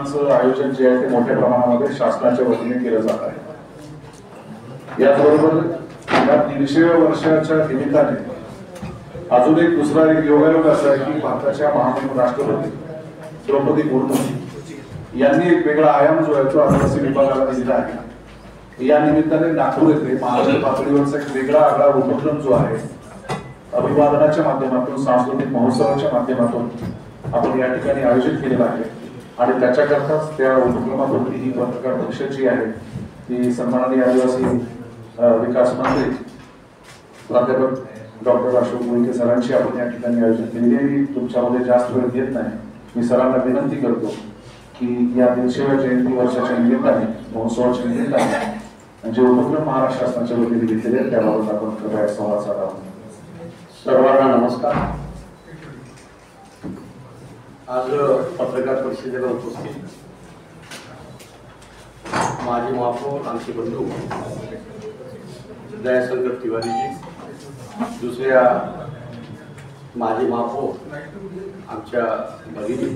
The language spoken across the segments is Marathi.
कार्यक्रमांचं आयोजन जे आहे ते मोठ्या प्रमाणामध्ये शासनाच्या वतीने केलं जात आहे। याचबरोबर या 300व्या वर्षाच्या निमित्ताने अजून एक दुसरा एक योगायोग असा आहे की भारताच्या महामहिम राष्ट्रपती द्रौपदी मुर्मू यांनी एक वेगळा आयाम जो आहे तो आदिवासी विभागाला दिला आहे। या निमित्ताने नागपूर येथे महाराष्ट्र पातळीवरचा एक वेगळा आगळा उपक्रम जो आहे अभिवादनाच्या माध्यमातून सांस्कृतिक महोत्सवाच्या माध्यमातून आपण या ठिकाणी आयोजित केलेला आहे आणि त्याच्याकरताच त्या उपक्रमावरती ही पत्रकार परिषद जी आहे ती सन्माननीय आदिवासी विकास मंत्री प्राध्यापक डॉक्टर अशोक मोहिते सरांची आपण या ठिकाणी आयोजित केलेली आहे। मी तुमच्यामध्ये जास्त वेळ घेत नाही, मी सरांना विनंती करतो की या 300व्या जयंती वर्षाच्या निमित्ताने महोत्सवाच्या निमित्ताने जे उपक्रम महाराष्ट्र शासनाच्या वतीने घेतलेले आहेत त्याबाबत आपण कृपया संवाद साधावा। सर्वांना नमस्कार। आज पत्रकार परिषदेला उपस्थित माजी महापौर आमचे बंधू दयाशंकर तिवारीजी, दुसऱ्या माजी महापौर आमच्या भगिनी,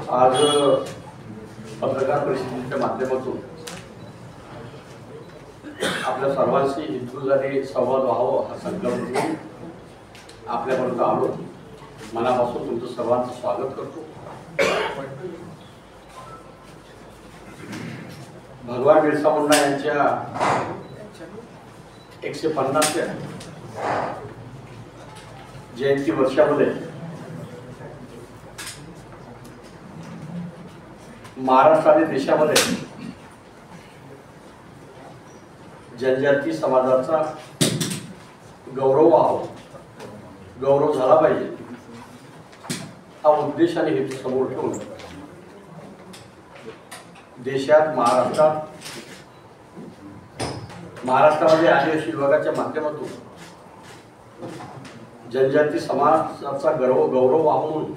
आज पत्रकार परिषदेच्या माध्यमातून आपल्या सर्वांशी हितगुजारी संवाद व्हावा हा संकल्प घेऊन आपल्यापर्यंत आलो। मनापासून तुमचं सर्वांचं स्वागत करतो। भगवान बिरसा मुंडा यांच्या 150व्या जयंती वर्षामध्ये महाराष्ट्र आणि देशामध्ये जनजाती समाजाचा गौरव व्हावा, गौरव झाला पाहिजे हा उद्देश आणि हेतू समोर ठेवून देशात महाराष्ट्रामध्ये आदिवासी विभागाच्या माध्यमातून जनजाती समाजाचा गौरव व्हावा म्हणून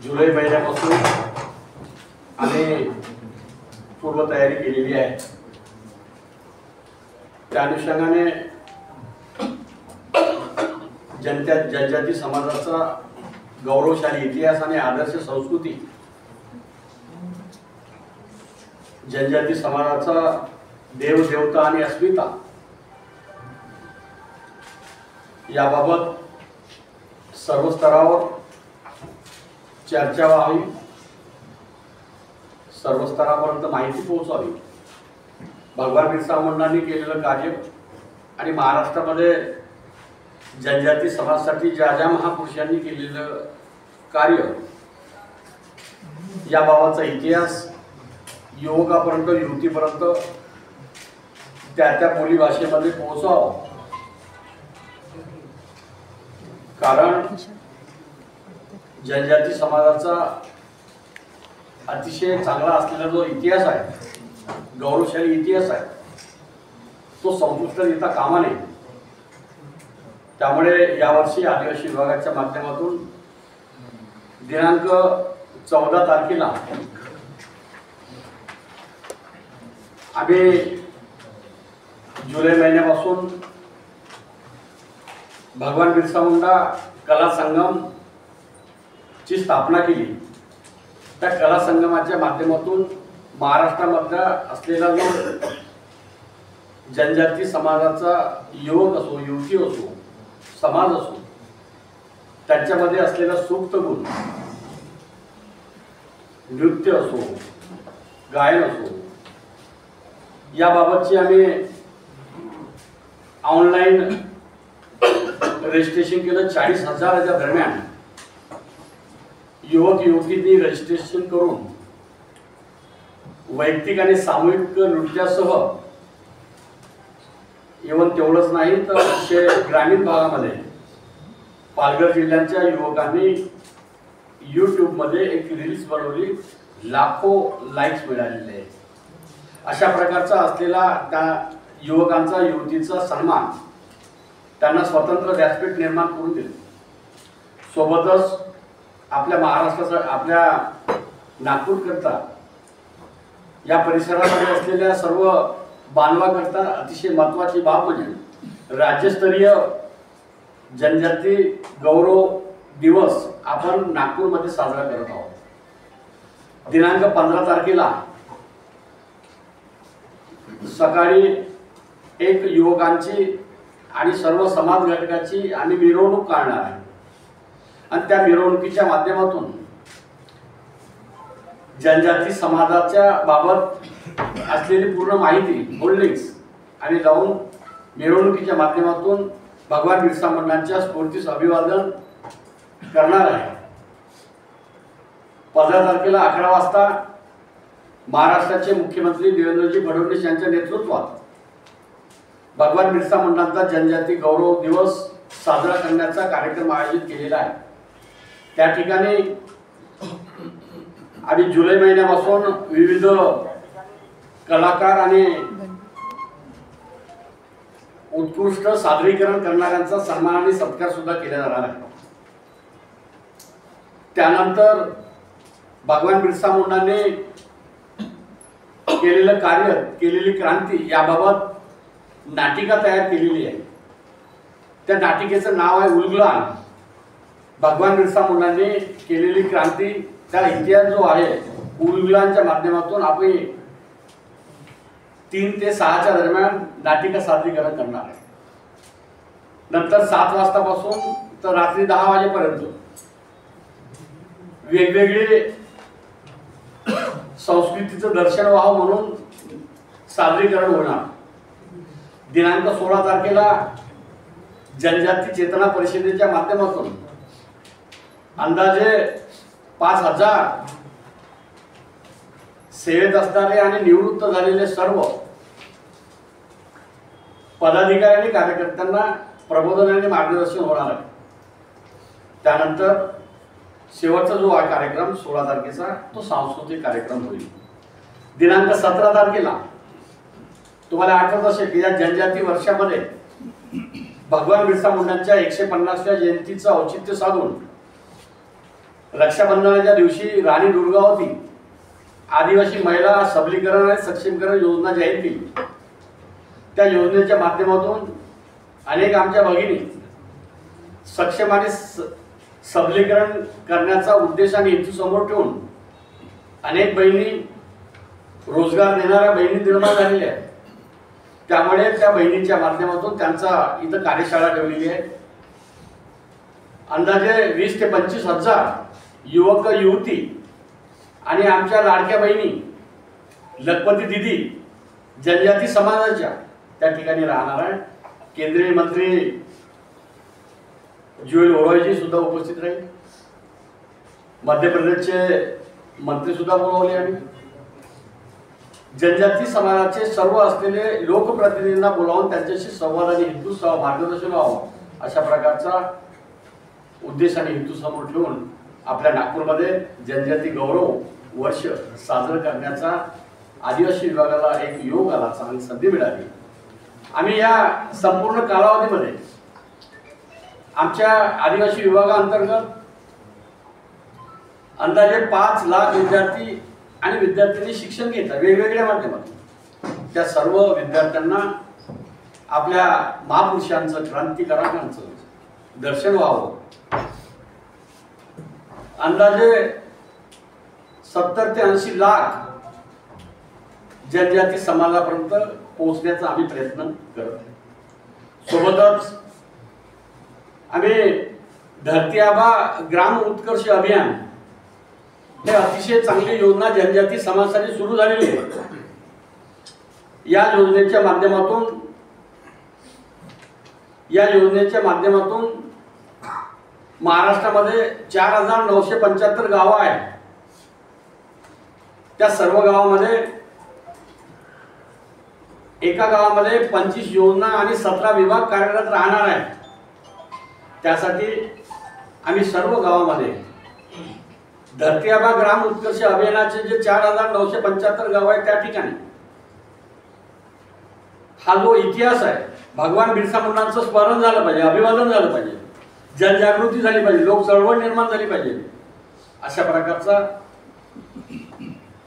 जुलै महिन्यापासून आम्ही पूर्वतयारी केलेली आहे। त्या अनुषंगाने जनजाती समाजाचा गौरवशाली इतिहास आणि आदर्श संस्कृती, जनजाती समाजाचा देवदेवता आणि अस्मिता याबाबत सर्व स्तरावर चर्चा व्हावी, सर्व स्तरापर्यंत माहिती पोहोचावी। भगवान बिरसा मुंडांनी केलेलं कार्य आणि महाराष्ट्रामध्ये जनजाती समाजासाठी ज्या महापुरुषांनी केलेलं कार्य याबाबतचा इतिहास युवकापर्यंत, युवतीपर्यंत त्या बोली भाषेमध्ये पोहोचावा। कारण जनजाती समाजाचा अतिशय चांगला असलेला जो इतिहास आहे, गौरवशाली इतिहास आहे, तो संपुष्टात येता कामा नये। त्यामुळे यावर्षी आदिवासी विभागाच्या माध्यमातून दिनांक 14 तारखेला आम्ही जुलै महिन्यापासून भगवान बिरसा मुंडा कला संगम ची स्थापना केली। त्या कला संगमाच्या माध्यमातून महाराष्ट्रामधला असलेला जो जनजाती समाजाचा युवक असो, युवती असो, समाज असो, त्यांच्यामध्ये असलेला सुप्त गुण, नृत्य असो, गायन असो, याबाबतची आम्ही ऑनलाईन रजिस्ट्रेशन केलं। 40,000च्या दरम्यान युवक युवतींनी रजिस्ट्रेशन करून वैयक्तिक आणि सामूहिक नृत्यासह इव्हन तेवढंच नाही तर ग्रामीण भागामध्ये पालघर जिल्ह्याच्या युवकांनी यूट्यूबमध्ये एक रील्स बनवली, लाखो लाईक्स मिळालेले आहेत। अशा प्रकारचा असलेला त्या युवकांचा, युवतीचा सन्मान, त्यांना स्वतंत्र व्यासपीठ निर्माण करून दिले। सोबतच आपल्या महाराष्ट्राचा, आपल्या नागपूरकरता, या परिसरामध्ये असलेल्या सर्व बांधवाकरता अतिशय महत्त्वाची बाब म्हणजे राज्यस्तरीय जनजाती गौरव दिवस आपण नागपूरमध्ये साजरा करत आहोत। दिनांक 15 तारखेला सकाळी एक युवकांची आणि सर्व समाज घटकाची आम्ही मिरवणूक काढणार आहे आणि त्या मिरवणुकीच्या माध्यमातून जनजाती समाजाच्या बाबत असलेली पूर्ण माहिती होल्डिंग्स आणि जाऊन मिरवणुकीच्या माध्यमातून भगवान बिरसा मुंडांच्या स्फूर्तीस अभिवादन करणार आहे। 15 तारखेला 11 वाजता महाराष्ट्राचे मुख्यमंत्री देवेंद्रजी फडणवीस यांच्या नेतृत्वात भगवान बिरसा मुंडांचा जनजाती गौरव दिवस साजरा करण्याचा कार्यक्रम आयोजित केलेला आहे। त्या ठिकाणी आम्ही जुलै महिन्यापासून विविध कलाकार आणि उत्कृष्ट सादरीकरण करणाऱ्यांचा सन्मान आणि सत्कार सुद्धा केला जाणार आहे। त्यानंतर भगवान बिरसा मुंडांनी केलेलं कार्य, केलेली क्रांती याबाबत नाटिका तयार केलेली आहे। त्या नाटिकेचं नाव आहे उलगुलान। भगवान बिरसा मुंडांनी केलेली क्रांती, त्या इतिहास जो आहे उलगुलानच्या माध्यमातून आपण 3 ते 6च्या दरम्यान नाटिका सादरीकरण करणार आहे। नंतर 7 वाजतापासून तर रात्री 10 वाजेपर्यंत वेगवेगळे संस्कृतीचं दर्शन व्हावं म्हणून सादरीकरण होणार। दिनांक 16 तारखेला जनजाती चेतना परिषदेच्या माध्यमातून अंदाजे 5000 सेवेत असणारे आणि निवृत्त झालेले सर्व पदाधिकारी आणि कार्यकर्त्यांना प्रबोधन आणि मार्गदर्शन होणार आहे। त्यानंतर शेवटचा जो आहे कार्यक्रम 16 तारखेचा तो सांस्कृतिक कार्यक्रम होईल। दिनांक 17 तारखेला तुम्हाला आठवत असेल की या जनजाती वर्षामध्ये भगवान बिरसा मुंडांच्या 150व्या जयंतीचं औचित्य साधून रक्षाबंधनाच्या दिवशी राणी दुर्गावती आदिवासी महिला सबलीकरण आणि सक्षमीकरण योजना जाहीर केली। त्या योजनेच्या माध्यमातून अनेक आमच्या भगिनी सक्षम आणि सबलीकरण करण्याचा उद्देश आणि हेतू समोर ठेवून अनेक बहिणी रोजगार देणाऱ्या बहिणी निर्माण झालेल्या आहेत। त्यामुळे त्या बहिणींच्या माध्यमातून त्यांचा इथं कार्यशाळा ठेवलेली आहे। अंदाजे 20 ते 25 हजार युवक युवती आणि आमच्या लाडक्या बहिणी लखपती दिदी जनजाती समाजाच्या त्या ठिकाणी राहणार आहे। केंद्रीय मंत्री जुएल ओरोईजी सुद्धा उपस्थित राहील। मध्य प्रदेशचे मंत्री सुद्धा बोलवले आणि जनजाती समाजाचे सर्व असलेले लोकप्रतिनिधींना बोलावून त्यांच्याशी संवाद आणि हेतू मार्गदर्शन व्हावं अशा प्रकारचा उद्देश आणि हेतू समोर ठेवून आपल्या नागपूरमध्ये जनजाती गौरव वर्ष साजरं करण्याचा आदिवासी विभागाला एक योग आला, चांगली संधी मिळाली। आम्ही या संपूर्ण कालावधीमध्ये आमच्या आदिवासी विभागाअंतर्गत अंदाजे 5 लाख विद्यार्थी आणि विद्यार्थ्यांनी शिक्षण घेतात वेगवेगळ्या माध्यमातून। त्या सर्व विद्यार्थ्यांना आपल्या महापुरुषांचं क्रांतिकारकांचं दर्शन व्हावं। अंदाजे 70 ते 80 लाख जनजाती समाजापर्यंत पोहोचण्याचा आम्ही प्रयत्न करत आहोत। सोबतच आम्ही धरती आबा ग्राम उत्कर्ष अभियान हे अतिशय चांगली योजना जनजाती समाजासाठी सुरू झालेली आहे। या योजनेच्या माध्यमातून महाराष्ट्रामध्ये 4975 गावं आहेत। त्या सर्व गावामध्ये एका गावामध्ये 25 योजना आणि 17 विभाग कार्यरत राहणार आहेत। त्यासाठी आम्ही सर्व गावामध्ये धरती आबा ग्राम उत्कर्ष अभियानाचे जे 4975 गाव आहेत त्या ठिकाणी हा जो इतिहास आहे भगवान बिरसा मुंडांचं स्मरण झालं पाहिजे, अभिवादन झालं पाहिजे, जनजागृती झाली पाहिजे, लोक चळवळ निर्माण झाली पाहिजे अशा प्रकारचा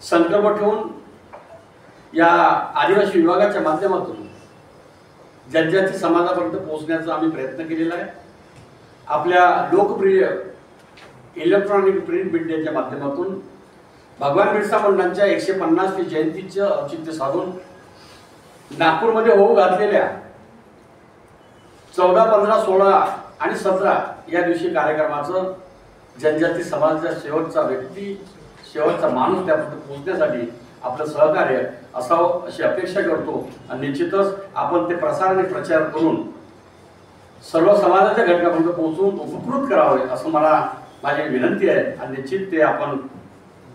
संकल्प ठेवून या आदिवासी विभागाच्या माध्यमातून जनजाती समाजापर्यंत पोहोचण्याचा आम्ही प्रयत्न केलेला आहे। आपल्या लोकप्रिय इलेक्ट्रॉनिक प्रिंट मीडियाच्या माध्यमातून भगवान बिरसा मुंडांच्या 150वी जयंतीचं औचित्य साधून नागपूरमध्ये होऊ घातलेल्या 14, 15, 16 आणि 17 या दिवशी कार्यक्रमाचं जनजाती समाजाचा शेवटचा माणूस त्यापर्यंत पोहोचण्यासाठी आपलं सहकार्य असावं अशी अपेक्षा करतो आणि निश्चितच आपण ते प्रसार आणि प्रचार करून सर्व समाजाच्या घटकापर्यंत पोहोचून उपकृत करावे असं मला माझी विनंती आहे आणि निश्चित ते आपण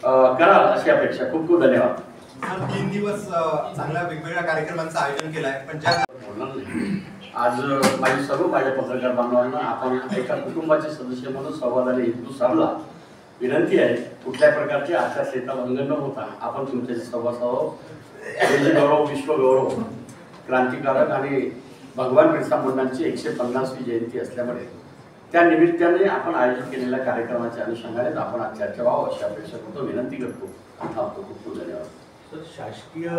कराल अशी अपेक्षा. खूप खूप धन्यवाद. सर 3 दिवस चांगल्या वेगवेगळ्या कार्यक्रमांचं आयोजन केलं आहे, पण ज्या आज माझ्या पत्रकार बांधवांना आपण एका कुटुंबाचे सदस्य म्हणून संवादाने हेतू साधला. विनंती आहे कुठल्या प्रकारची आचारसंहिता भंग न होता आपण तुमच्याशी संवाद साधावा. देशगौरव, विश्वगौरव, क्रांतिकारक आणि भगवान बिरसा मुंडांची 150वी जयंती असल्यामुळे त्या निमित्ताने आपण आयोजित केलेल्या कार्यक्रमाच्या अनुषंगाने आपण आज चर्चा व्हावं अशी अपेक्षा करतो, विनंती करतो. खूप खूप धन्यवाद. शासकीय